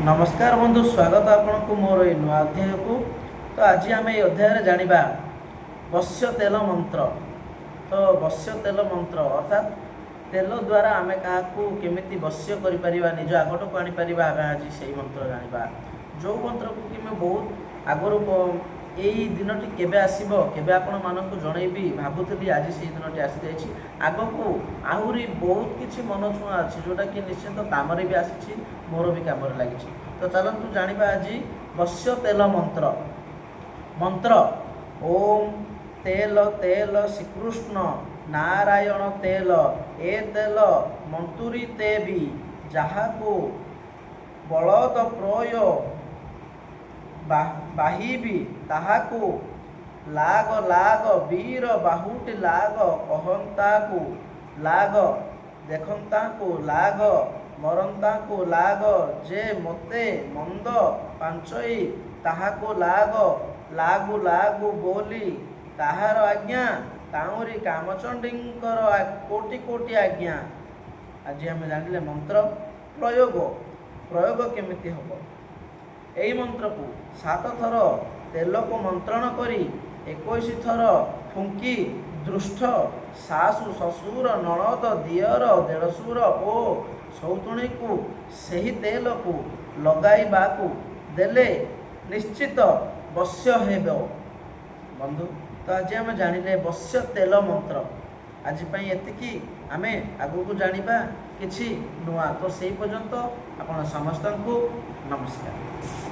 नमस्कार बंधु, स्वागत आपन को मोर नुआ अध्याय को। तो आज आम ये अध्याय जानिबा बस्य तेल मंत्र। तो बस्य तेल मंत्र अर्थात तेल द्वारा आम क्या केमी बस्य कर निज आगट को आनीपर आगे आज से मंत्र जानिबा जो मंत्र को कि मैं बहुत आगुरी यही दिनटी केबे आसीबो केबे आपण मानकु जनइबी भाबुथली आज से दिनटी आसी जाइछि। आगकू आहुरी बहुत किछि मन छुआ अछि जोटा कि निश्चित काम भी आसी मोर भी काम लगी। तो चलतु जानिबा आज बस्य तेल मंत्र। मंत्र ओम तेल तेल श्रीकृष्ण नारायण तेल ए तेल मंतुरी तेबी जहाकू बलद प्रय बाहिबी ताहाकू लाग लाग वीर बाहुटी लाग कहंताकू लाग देखंताकू लाग मरंताकू लाग जे मते मंद पांचई ताहाकू लाग लागू लागू बोली ताहार आज्ञा काउरी कामचंडींकर कोटि कोटि आज्ञा। आज आम जानिले मंत्र प्रयोग प्रयोग केमिति हम यही मंत्र को 7 थर तेल को मंत्रण करी 21 थर फुंकी दृष्ट सासु ससुर नणद दियर देढ़सुर ओ सौतुणी को सही तेल को लगाइबा को देले निश्चित बस्य हेब। बंधु, तो आज आम जानिले बस्य तेल मंत्र। आज एतिकी आमे आगु को जानिबा किछि नुआ। तो सेही पर्यंत आपण समस्त को नमस्कार।